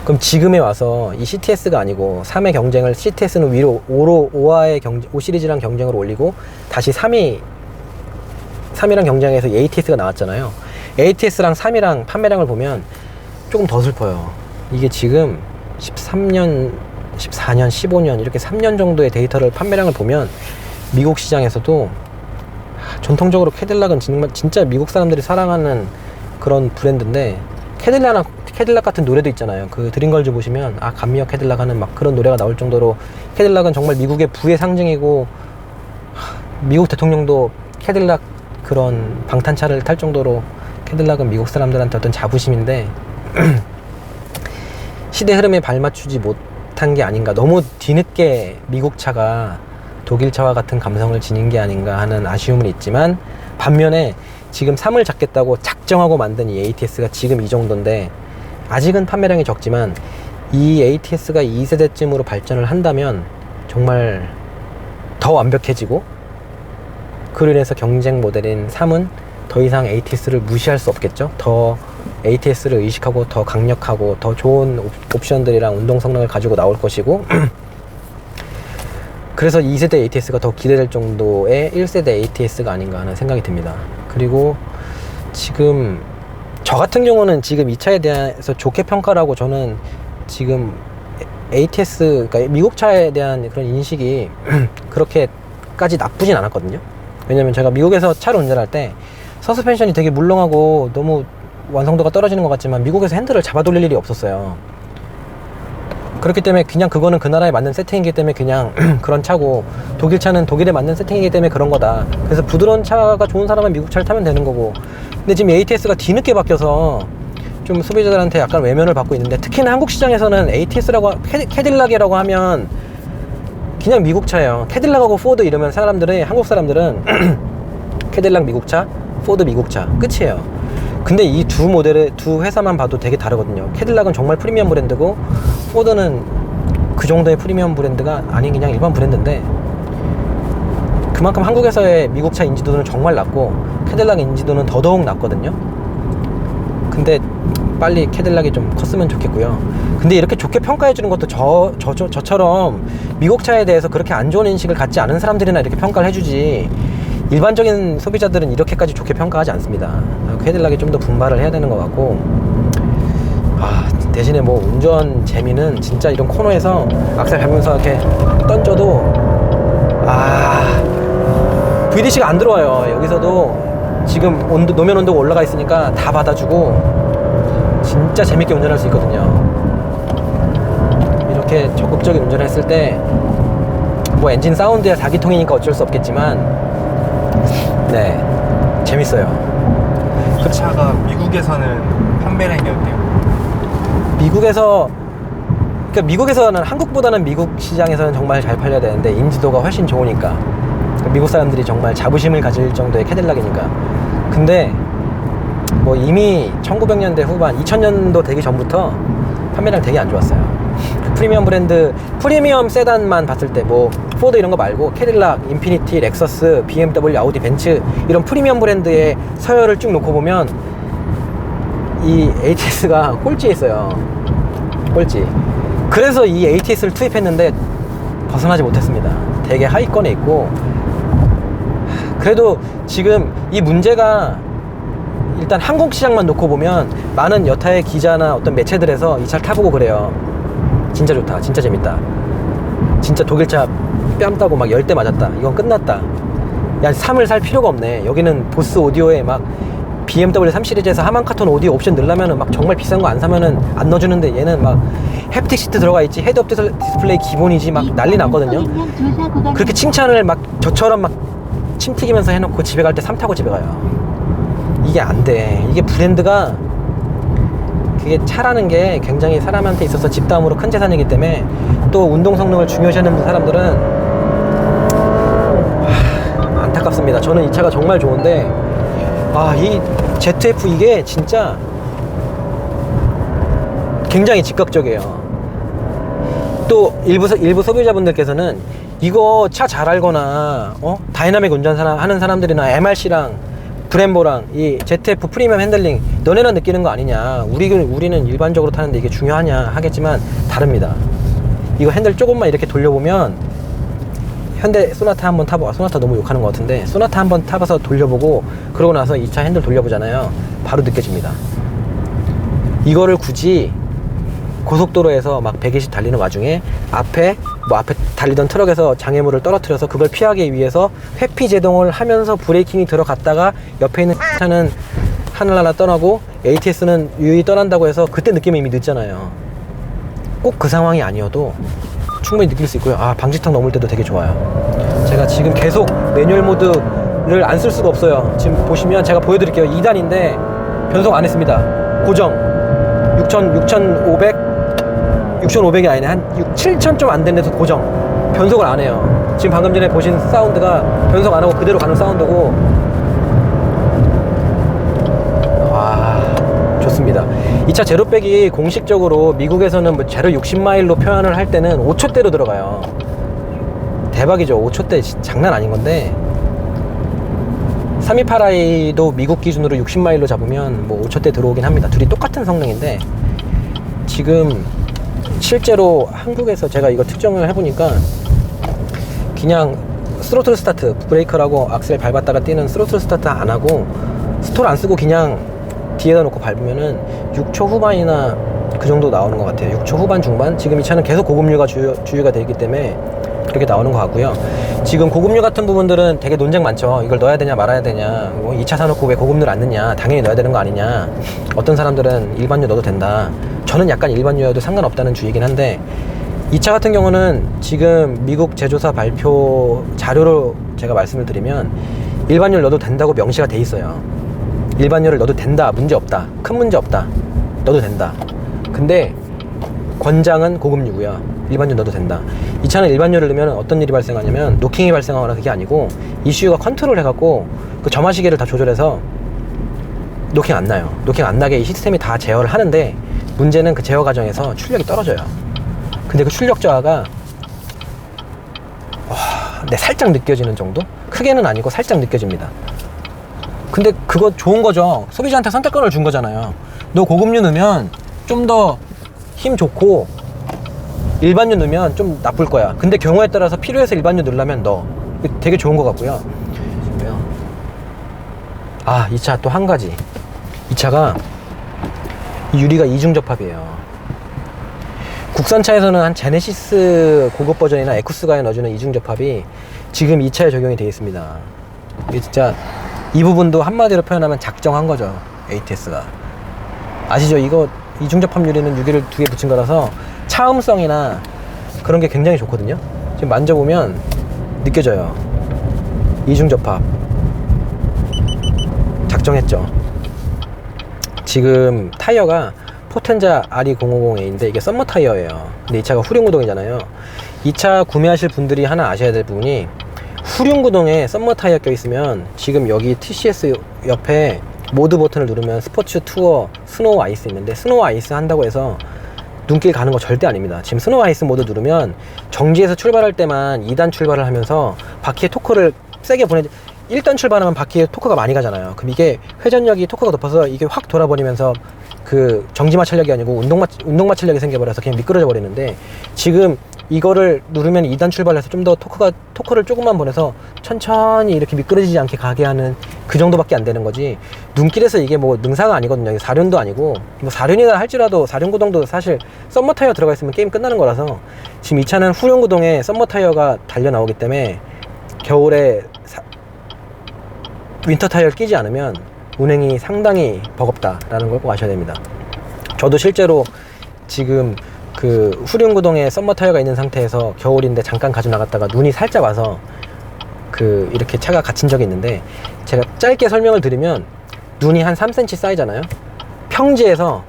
그럼 지금에 와서 이 CTS가 아니고 3의 경쟁을, CTS는 위로 5 시리즈랑 경쟁을 올리고 다시 3이랑 경쟁해서 ATS가 나왔잖아요. ATS랑 3이랑 판매량을 보면 조금 더 슬퍼요. 이게 지금 13년, 14년, 15년 이렇게 3년 정도의 데이터를, 판매량을 보면 미국 시장에서도 전통적으로 캐딜락은 진짜 미국 사람들이 사랑하는 그런 브랜드인데, 캐딜락 같은 노래도 있잖아요. 그 드림걸즈 보시면 감미어 캐딜락 하는 막 그런 노래가 나올 정도로 캐딜락은 정말 미국의 부의 상징이고, 미국 대통령도 캐딜락 그런 방탄차를 탈 정도로 캐딜락은 미국 사람들한테 어떤 자부심인데 시대 흐름에 발맞추지 못한 게 아닌가, 너무 뒤늦게 미국 차가 독일 차와 같은 감성을 지닌 게 아닌가 하는 아쉬움은 있지만, 반면에 지금 3을 잡겠다고 작정하고 만든 이 ATS가 지금 이 정도인데, 아직은 판매량이 적지만 이 ATS가 2세대쯤으로 발전을 한다면 정말 더 완벽해지고, 그로 인해서 경쟁 모델인 3은 더 이상 ATS를 무시할 수 없겠죠. 더 ATS를 의식하고 더 강력하고 더 좋은 옵션들이랑 운동 성능을 가지고 나올 것이고 그래서 2세대 ATS가 더 기대될 정도의 1세대 ATS가 아닌가 하는 생각이 듭니다. 그리고 지금 저 같은 경우는 지금 이 차에 대해서 좋게 평가를 하고, 저는 지금 ATS, 그러니까 미국 차에 대한 그런 인식이 그렇게까지 나쁘진 않았거든요. 왜냐면 제가 미국에서 차를 운전할 때 서스펜션이 되게 물렁하고 너무 완성도가 떨어지는 것 같지만 미국에서 핸들을 잡아 돌릴 일이 없었어요. 그렇기 때문에 그냥 그거는 그 나라에 맞는 세팅이기 때문에 그냥 그런 차고, 독일 차는 독일에 맞는 세팅이기 때문에 그런 거다. 그래서 부드러운 차가 좋은 사람은 미국 차를 타면 되는 거고. 근데 지금 ATS가 뒤늦게 바뀌어서 좀 소비자들한테 약간 외면을 받고 있는데, 특히나 한국 시장에서는 ATS라고 캐딜락이라고 하면 그냥 미국 차예요. 캐딜락하고 포드 이러면 사람들이, 한국 사람들은 캐딜락 미국 차, 포드 미국 차 끝이에요. 근데 이 두 모델의 두 회사만 봐도 되게 다르거든요. 캐딜락은 정말 프리미엄 브랜드고 포드는 그 정도의 프리미엄 브랜드가 아닌 그냥 일반 브랜드인데, 그만큼 한국에서의 미국 차 인지도는 정말 낮고 캐딜락 인지도는 더더욱 낮거든요. 근데 빨리 캐딜락이 좀 컸으면 좋겠고요. 근데 이렇게 좋게 평가해 주는 것도 저처럼 미국 차에 대해서 그렇게 안 좋은 인식을 갖지 않은 사람들이나 이렇게 평가를 해주지, 일반적인 소비자들은 이렇게까지 좋게 평가하지 않습니다. 캐딜락이 좀 더 분발을 해야 되는 것 같고, 대신에 뭐 운전 재미는 진짜 이런 코너에서 악셀 밟으면서 이렇게 던져도 VDC가 안 들어와요. 여기서도 지금 노면 온도가 올라가 있으니까 다 받아주고 진짜 재밌게 운전할 수 있거든요. 이렇게 적극적인 운전을 했을 때 뭐 엔진 사운드야 4기통이니까 어쩔 수 없겠지만 네, 재밌어요. 이 차가 미국에서는 판매량이 어때요? 미국에서는 한국보다는 미국 시장에서는 정말 잘 팔려야 되는데 인지도가 훨씬 좋으니까, 미국 사람들이 정말 자부심을 가질 정도의 캐딜락이니까. 근데 뭐 이미 1900년대 후반 2000년도 되기 전부터 판매량 되게 안 좋았어요. 프리미엄 브랜드, 프리미엄 세단만 봤을 때 뭐 포드 이런 거 말고 캐딜락, 인피니티, 렉서스, BMW, 아우디, 벤츠 이런 프리미엄 브랜드의 서열을 쭉 놓고 보면 이 ATS가 꼴찌에 있어요. 꼴찌. 그래서 이 ATS를 투입했는데 벗어나지 못했습니다. 되게 하위권에 있고, 그래도 지금 이 문제가 일단 한국 시장만 놓고 보면 많은 여타의 기자나 어떤 매체들에서 이 차를 타보고 그래요. 진짜 좋다, 진짜 재밌다, 진짜 독일차 뺨 따고 막 10대 맞았다, 이건 끝났다, 야 3을 살 필요가 없네, 여기는 보스 오디오에 막 BMW 3 시리즈에서 하만카톤 오디오 옵션 넣으려면은 막 정말 비싼 거 안 사면은 안 넣어주는데 얘는 막 햅틱 시트 들어가 있지, 헤드업 디스플레이 기본이지, 막 난리 났거든요. 그렇게 칭찬을 막 저처럼 막 침 튀기면서 해놓고 집에 갈 때 3 타고 집에 가요. 이게 안 돼. 이게 브랜드가, 그게 차라는 게 굉장히 사람한테 있어서 집다음으로 큰 재산이기 때문에, 또 운동 성능을 중요시하는 사람들은 안타깝습니다. 저는 이 차가 정말 좋은데, 이 ZF 이게 진짜 굉장히 즉각적이에요. 또 일부 소비자분들께서는 이거 차 잘 알거나 다이나믹 운전 하는 사람들이나 MRC랑 브렘보랑 이 ZF 프리미엄 핸들링 너네나 느끼는 거 아니냐, 우리는 일반적으로 타는데 이게 중요하냐 하겠지만 다릅니다. 이거 핸들 조금만 이렇게 돌려보면, 현대 소나타 한번 타봐. 소나타 너무 욕하는 것 같은데 소나타 한번 타봐서 돌려보고 그러고 나서 이 차 핸들 돌려보잖아요. 바로 느껴집니다. 이거를 굳이 고속도로에서 막 120 달리는 와중에 앞에 달리던 트럭에서 장애물을 떨어뜨려서 그걸 피하기 위해서 회피 제동을 하면서 브레이킹이 들어갔다가 옆에 있는 차는 하늘나라 떠나고 ATS는 유유히 떠난다고 해서 그때 느낌이 이미 늦잖아요. 꼭 그 상황이 아니어도 충분히 느낄 수 있고요. 방지턱 넘을 때도 되게 좋아요. 제가 지금 계속 매뉴얼 모드를 안 쓸 수가 없어요. 지금 보시면 제가 보여드릴게요. 2단인데 변속 안 했습니다. 고정 6,500이 아니네, 한 7,000 좀 안 된 데서 고정, 변속을 안 해요. 지금 방금 전에 보신 사운드가 변속 안 하고 그대로 가는 사운드고, 좋습니다. 이 차 제로백이 공식적으로 미국에서는 뭐 제로 60마일로 표현을 할 때는 5초대로 들어가요. 대박이죠. 5초대 장난 아닌 건데, 328i도 미국 기준으로 60마일로 잡으면 뭐 5초대 들어오긴 합니다. 둘이 똑같은 성능인데, 지금 실제로 한국에서 제가 이거 측정을 해보니까 그냥 스로틀 스타트, 브레이크라고 악셀 밟았다가 뛰는 스로틀 스타트 안 하고 스톨 안 쓰고 그냥 뒤에다 놓고 밟으면은 6초 후반이나 그 정도 나오는 것 같아요. 6초 후반 중반. 지금 이 차는 계속 고급류가 주유가 되어 있기 때문에 그렇게 나오는 것 같고요. 지금 고급류 같은 부분들은 되게 논쟁 많죠. 이걸 넣어야 되냐 말아야 되냐, 뭐 2차 사놓고 왜 고급류를 안 넣냐, 당연히 넣어야 되는 거 아니냐. 어떤 사람들은 일반류 넣어도 된다. 저는 약간 일반류여도 상관없다는 주의긴 한데, 2차 같은 경우는 지금 미국 제조사 발표 자료로 제가 말씀을 드리면 일반유를 넣어도 된다고 명시가 돼 있어요. 일반유를 넣어도 된다, 문제 없다, 큰 문제 없다, 넣어도 된다. 근데 권장은 고급류고요. 일반유 넣어도 된다. 이 차는 일반유를 넣으면 어떤 일이 발생하냐면 노킹이 발생하거나 그게 아니고 ECU가 컨트롤 해갖고 그 점화시계를 다 조절해서 노킹 안 나요. 노킹 안 나게 이 시스템이 다 제어를 하는데, 문제는 그 제어 과정에서 출력이 떨어져요. 근데 그 출력 저하가 살짝 느껴지는 정도? 크게는 아니고 살짝 느껴집니다. 근데 그거 좋은 거죠. 소비자한테 선택권을 준 거잖아요. 너 고급류 넣으면 좀 더 힘 좋고 일반유 넣으면 좀 나쁠 거야. 근데 경우에 따라서 필요해서 일반유 넣으려면 넣어. 되게 좋은 것 같고요. 이 차 또 한 가지. 이 차가 유리가 이중 접합이에요. 국산차에서는 한 제네시스 고급 버전이나 에쿠스가에 넣어주는 이중 접합이 지금 이 차에 적용이 되어 있습니다. 이게 진짜 이 부분도 한마디로 표현하면 작정한 거죠. ATS가. 아시죠? 이거 이중 접합 유리는 유리를 2개 붙인 거라서 차음성이나 그런 게 굉장히 좋거든요. 지금 만져보면 느껴져요. 이중 접합 작정했죠. 지금 타이어가 포텐자 RE050A인데 이게 썸머 타이어예요. 근데 이 차가 후륜구동이잖아요. 이 차 구매하실 분들이 하나 아셔야 될 부분이, 후륜구동에 썸머 타이어 껴있으면 지금 여기 TCS 옆에 모드 버튼을 누르면 스포츠, 투어, 스노우, 아이스 있는데, 스노우, 아이스 한다고 해서 눈길 가는 거 절대 아닙니다. 지금 스노우 아이스 모드 누르면 정지에서 출발할 때만 2단 출발을 하면서 바퀴에 토크를 세게 1단 출발하면 바퀴에 토크가 많이 가잖아요. 그럼 이게 회전력이 토크가 높아서 이게 확 돌아버리면서 그 정지마찰력이 아니고 운동마찰력이 생겨버려서 그냥 미끄러져 버리는데, 지금 이거를 누르면 2단 출발해서 좀 더 토크를 조금만 보내서 천천히 이렇게 미끄러지지 않게 가게 하는 그 정도밖에 안 되는 거지, 눈길에서 이게 뭐 능사가 아니거든요. 4륜도 아니고, 뭐 4륜이라 할지라도 4륜 구동도 사실 썸머 타이어 들어가 있으면 게임 끝나는 거라서, 지금 이 차는 후륜 구동에 썸머 타이어가 달려 나오기 때문에 겨울에 윈터 타이어를 끼지 않으면 운행이 상당히 버겁다라는 걸 꼭 아셔야 됩니다. 저도 실제로 지금 그 후륜구동에 썸머 타이어가 있는 상태에서 겨울인데 잠깐 가지고 나갔다가 눈이 살짝 와서 그 이렇게 차가 갇힌 적이 있는데, 제가 짧게 설명을 드리면 눈이 한 3cm 쌓이잖아요. 평지에서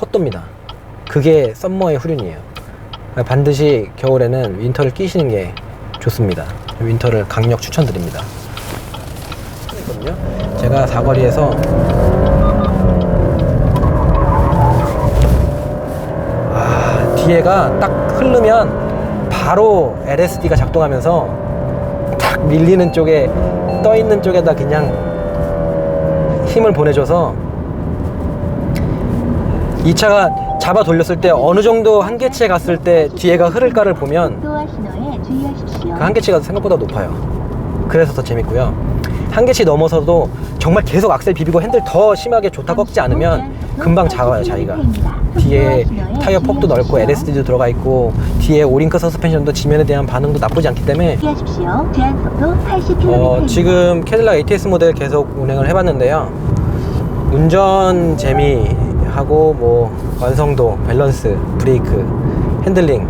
헛돕니다. 그게 썸머의 후륜이에요. 반드시 겨울에는 윈터를 끼시는 게 좋습니다. 윈터를 강력 추천드립니다. 제가 사거리에서 뒤에가 딱 흐르면 바로 LSD가 작동하면서 딱 밀리는 쪽에, 떠 있는 쪽에다 그냥 힘을 보내줘서 이 차가 잡아 돌렸을 때 어느 정도 한계치에 갔을 때 뒤에가 흐를까를 보면 그 한계치가 생각보다 높아요. 그래서 더 재밌고요. 한계치 넘어서도 정말 계속 악셀 비비고 핸들 더 심하게 좋다 꺾지 않으면 금방 작아요, 자기가. 뒤에 타이어 폭도 넓고 LSD도 들어가 있고, 뒤에 오링크 서스펜션도 지면에 대한 반응도 나쁘지 않기 때문에 지금 캐딜락 ATS 모델 계속 운행을 해봤는데요. 운전 재미하고 뭐 완성도, 밸런스, 브레이크, 핸들링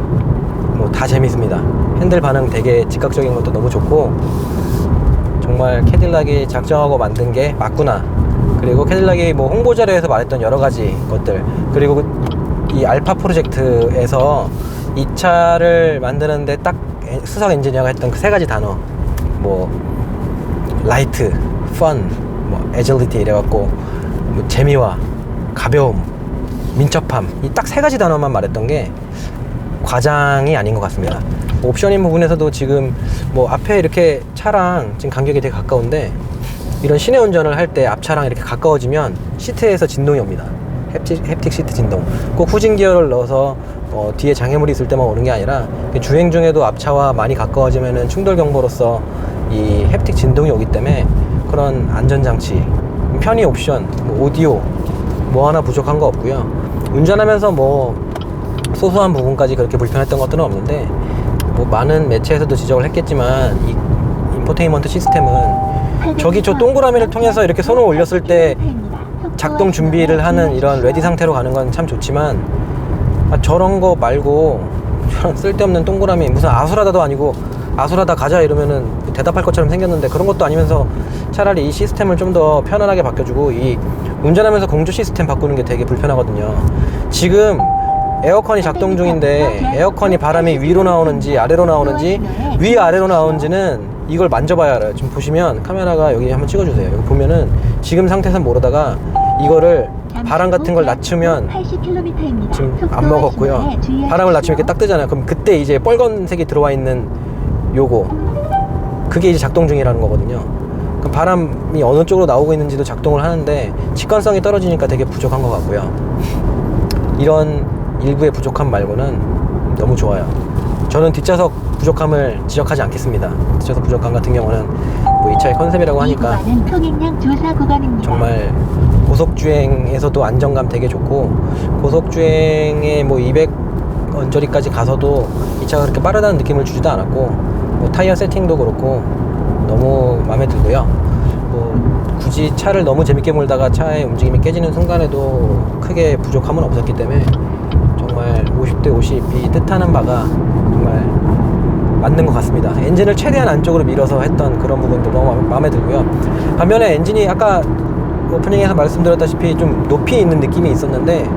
뭐 다 재밌습니다. 핸들 반응 되게 즉각적인 것도 너무 좋고, 정말 캐딜락이 작정하고 만든 게 맞구나. 그리고 캐딜락이 뭐 홍보 자료에서 말했던 여러 가지 것들, 그리고 이 알파 프로젝트에서 이 차를 만드는데 딱 수석 엔지니어가 했던 그 3가지 단어, 뭐 라이트, 펀, 뭐 애질리티 이래갖고 뭐 재미와 가벼움, 민첩함, 이 딱 3가지 단어만 말했던 게 과장이 아닌 것 같습니다. 옵션인 부분에서도 지금 뭐 앞에 이렇게 차랑 지금 간격이 되게 가까운데, 이런 시내 운전을 할 때 앞차랑 이렇게 가까워지면 시트에서 진동이 옵니다. 햅틱 시트 진동. 꼭 후진 기어를 넣어서 뒤에 장애물이 있을 때만 오는 게 아니라 주행 중에도 앞차와 많이 가까워지면은 충돌 경보로서 이 햅틱 진동이 오기 때문에 그런 안전장치, 편의 옵션, 뭐 오디오 뭐 하나 부족한 거 없고요. 운전하면서 뭐 소소한 부분까지 그렇게 불편했던 것들은 없는데, 뭐 많은 매체에서도 지적을 했겠지만 이 인포테인먼트 시스템은 저기 저 동그라미를 통해서 이렇게 손을 올렸을 때 작동 준비를 하는 이런 레디 상태로 가는 건 참 좋지만 저런 거 말고 저런 쓸데없는 동그라미 무슨 아수라다도 아니고 아수라다 가자 이러면은 대답할 것처럼 생겼는데 그런 것도 아니면서 차라리 이 시스템을 좀 더 편안하게 바뀌어주고 이 운전하면서 공조 시스템 바꾸는 게 되게 불편하거든요. 지금 에어컨이 작동 중인데 에어컨이 바람이 위로 나오는지 아래로 나오는지 위아래로 나오는지는 이걸 만져봐야 알아요. 지금 보시면 카메라가 여기 한번 찍어주세요. 여기 보면은 지금 상태에서는 모르다가 이거를 바람 같은 걸 낮추면 지금 안 먹었고요. 바람을 낮추면 이렇게 딱 뜨잖아요. 그럼 그때 이제 빨간색이 들어와 있는 요거 그게 이제 작동 중이라는 거거든요. 그럼 바람이 어느 쪽으로 나오고 있는지도 작동을 하는데 직관성이 떨어지니까 되게 부족한 것 같고요. 이런 일부의 부족함 말고는 너무 좋아요. 저는 뒷좌석 부족함을 지적하지 않겠습니다. 뒷좌석 부족함 같은 경우는 뭐 이 차의 컨셉이라고 하니까 정말 고속주행에서도 안정감 되게 좋고 고속주행에 뭐 200 언저리까지 가서도 이 차가 그렇게 빠르다는 느낌을 주지도 않았고 뭐 타이어 세팅도 그렇고 너무 마음에 들고요. 뭐 굳이 차를 너무 재밌게 몰다가 차의 움직임이 깨지는 순간에도 크게 부족함은 없었기 때문에 정말 50대 50이 뜻하는 바가 정말 맞는 것 같습니다. 엔진을 최대한 안쪽으로 밀어서 했던 그런 부분도 너무 마음에 들고요. 반면에 엔진이 아까 오프닝에서 말씀드렸다시피 좀 높이 있는 느낌이 있었는데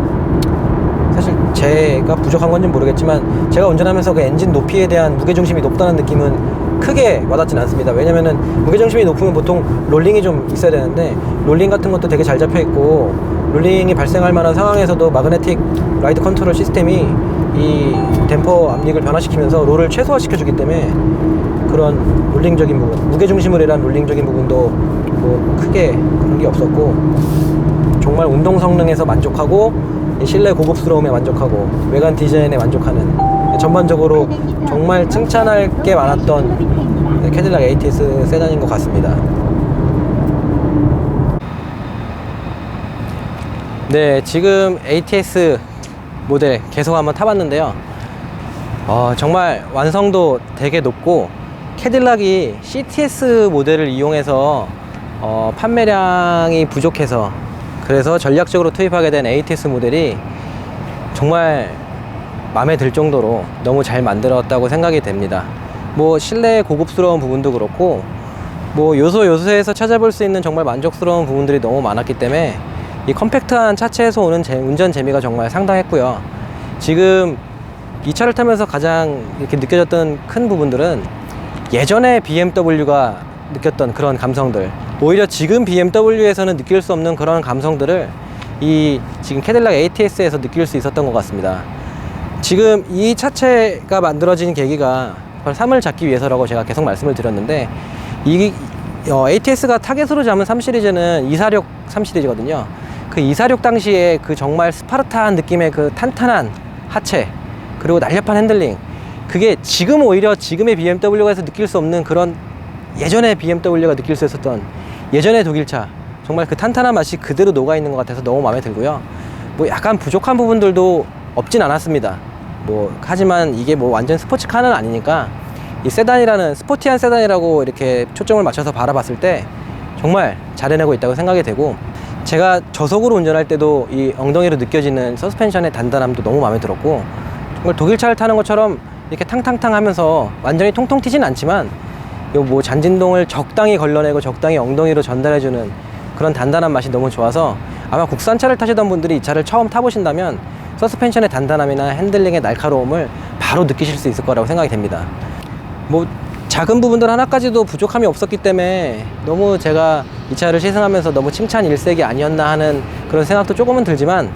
사실 제가 부족한 건지 모르겠지만 제가 운전하면서 그 엔진 높이에 대한 무게중심이 높다는 느낌은 크게 와닿진 않습니다. 왜냐면은 무게중심이 높으면 보통 롤링이 좀 있어야 되는데 롤링 같은 것도 되게 잘 잡혀 있고 롤링이 발생할 만한 상황에서도 마그네틱 라이드 컨트롤 시스템이 이 댐퍼 압력을 변화시키면서 롤을 최소화시켜 주기 때문에 그런 롤링적인 부분, 무게중심을 위한 롤링적인 부분도 뭐 크게 그런 게 없었고 정말 운동 성능에서 만족하고 실내 고급스러움에 만족하고 외관 디자인에 만족하는 전반적으로 정말 칭찬할 게 많았던 캐딜락 ATS 세단인 것 같습니다. 네, 지금 ATS 모델 계속 한번 타봤는데요. 정말 완성도 되게 높고 캐딜락이 CTS 모델을 이용해서 판매량이 부족해서 그래서 전략적으로 투입하게 된 ATS 모델이 정말 마음에 들 정도로 너무 잘 만들었다고 생각이 됩니다. 뭐 실내 고급스러운 부분도 그렇고 뭐 요소에서 찾아볼 수 있는 정말 만족스러운 부분들이 너무 많았기 때문에 이 컴팩트한 차체에서 오는 운전 재미가 정말 상당했고요. 지금 이 차를 타면서 가장 이렇게 느껴졌던 큰 부분들은 예전에 BMW가 느꼈던 그런 감성들, 오히려 지금 BMW에서는 느낄 수 없는 그런 감성들을 이 지금 캐딜락 ATS에서 느낄 수 있었던 것 같습니다. 지금 이 차체가 만들어진 계기가 3을 잡기 위해서라고 제가 계속 말씀을 드렸는데 이 ATS가 타겟으로 잡은 3시리즈는 246 3시리즈거든요. 그 246 당시에 그 정말 스파르타한 느낌의 그 탄탄한 하체 그리고 날렵한 핸들링, 그게 지금 오히려 지금의 BMW에서 느낄 수 없는 그런 예전에 BMW가 느낄 수 있었던 예전의 독일차, 정말 그 탄탄한 맛이 그대로 녹아있는 것 같아서 너무 마음에 들고요. 뭐 약간 부족한 부분들도 없진 않았습니다. 뭐 하지만 이게 뭐 완전 스포츠카는 아니니까 이 세단이라는 스포티한 세단이라고 이렇게 초점을 맞춰서 바라봤을 때 정말 잘 해내고 있다고 생각이 되고, 제가 저속으로 운전할 때도 이 엉덩이로 느껴지는 서스펜션의 단단함도 너무 마음에 들었고, 정말 독일차를 타는 것처럼 이렇게 탕탕탕 하면서 완전히 통통 튀진 않지만 요 뭐 잔진동을 적당히 걸러내고 적당히 엉덩이로 전달해주는 그런 단단한 맛이 너무 좋아서 아마 국산차를 타시던 분들이 이 차를 처음 타보신다면 서스펜션의 단단함이나 핸들링의 날카로움을 바로 느끼실 수 있을 거라고 생각이 됩니다. 뭐 작은 부분들 하나까지도 부족함이 없었기 때문에 너무 제가 이 차를 시승하면서 너무 칭찬 일색이 아니었나 하는 그런 생각도 조금은 들지만,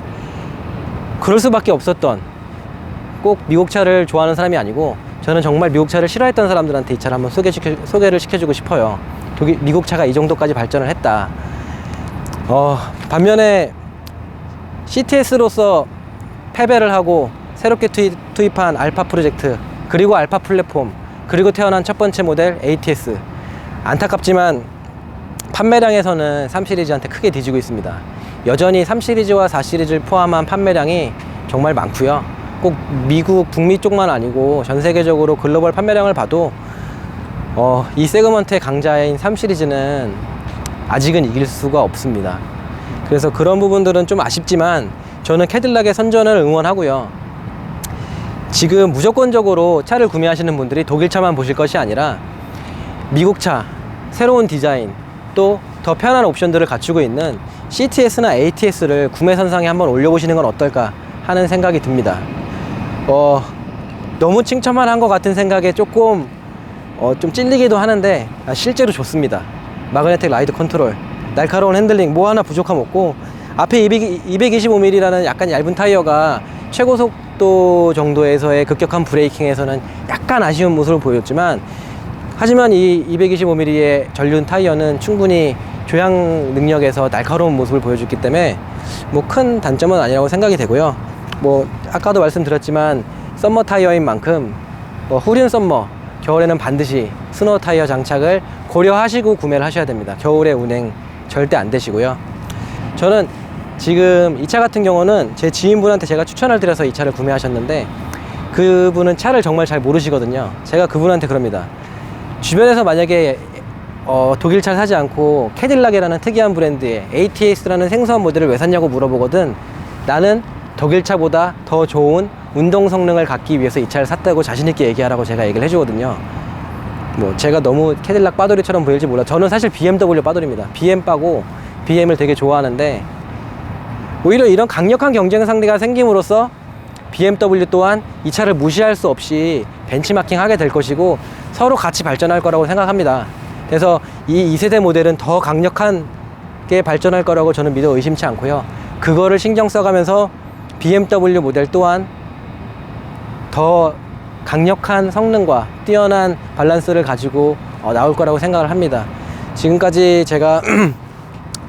그럴 수밖에 없었던, 꼭 미국 차를 좋아하는 사람이 아니고 저는 정말 미국 차를 싫어했던 사람들한테 이 차를 한번 소개를 시켜주고 싶어요. 미국 차가 이 정도까지 발전을 했다. 반면에 CTS로서 패배를 하고 새롭게 투입한 알파 프로젝트, 그리고 알파 플랫폼, 그리고 태어난 첫 번째 모델 ATS, 안타깝지만 판매량에서는 3시리즈한테 크게 뒤지고 있습니다. 여전히 3시리즈와 4시리즈를 포함한 판매량이 정말 많고요. 꼭 미국, 북미 쪽만 아니고 전 세계적으로 글로벌 판매량을 봐도 이 세그먼트의 강자인 3 시리즈는 아직은 이길 수가 없습니다. 그래서 그런 부분들은 좀 아쉽지만 저는 캐딜락의 선전을 응원하고요. 지금 무조건적으로 차를 구매하시는 분들이 독일차만 보실 것이 아니라 미국차, 새로운 디자인, 또 더 편한 옵션들을 갖추고 있는 CTS나 ATS를 구매 선상에 한번 올려보시는 건 어떨까 하는 생각이 듭니다. 너무 칭찬만 한 것 같은 생각에 조금 좀 찔리기도 하는데 실제로 좋습니다. 마그네틱 라이드 컨트롤, 날카로운 핸들링, 뭐 하나 부족함 없고, 앞에 225mm라는 약간 얇은 타이어가 최고 속도 정도에서의 급격한 브레이킹에서는 약간 아쉬운 모습을 보였지만, 하지만 이 225mm의 전륜 타이어는 충분히 조향 능력에서 날카로운 모습을 보여줬기 때문에 뭐 큰 단점은 아니라고 생각이 되고요. 뭐 아까도 말씀드렸지만 썸머 타이어인 만큼 후륜 썸머, 겨울에는 반드시 스노우 타이어 장착을 고려하시고 구매를 하셔야 됩니다. 겨울에 운행 절대 안 되시고요. 저는 지금 이 차 같은 경우는 제 지인분한테 제가 추천을 드려서 이 차를 구매하셨는데, 그분은 차를 정말 잘 모르시거든요. 제가 그분한테 그럽니다. 주변에서 만약에 독일차를 사지 않고 캐딜락이라는 특이한 브랜드의 ATS라는 생소한 모델을 왜 샀냐고 물어보거든, 나는 독일차보다 더 좋은 운동 성능을 갖기 위해서 이 차를 샀다고 자신있게 얘기하라고 제가 얘기를 해주거든요. 뭐 제가 너무 캐딜락 빠돌이처럼 보일지 몰라. 저는 사실 BMW 빠돌입니다. BM 빠고 BM을 되게 좋아하는데, 오히려 이런 강력한 경쟁 상대가 생김으로써 BMW 또한 이 차를 무시할 수 없이 벤치마킹 하게 될 것이고 서로 같이 발전할 거라고 생각합니다. 그래서 이 2세대 모델은 더 강력하게 발전할 거라고 저는 믿어 의심치 않고요. 그거를 신경 써가면서 BMW 모델 또한 더 강력한 성능과 뛰어난 밸런스를 가지고 나올 거라고 생각을 합니다. 지금까지 제가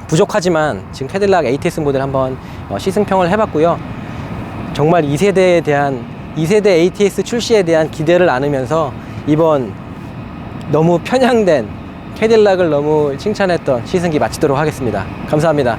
부족하지만 지금 캐딜락 ATS 모델 한번 시승평을 해봤고요. 정말 2세대 ATS 출시에 대한 기대를 안으면서 이번 너무 편향된 캐딜락을 너무 칭찬했던 시승기 마치도록 하겠습니다. 감사합니다.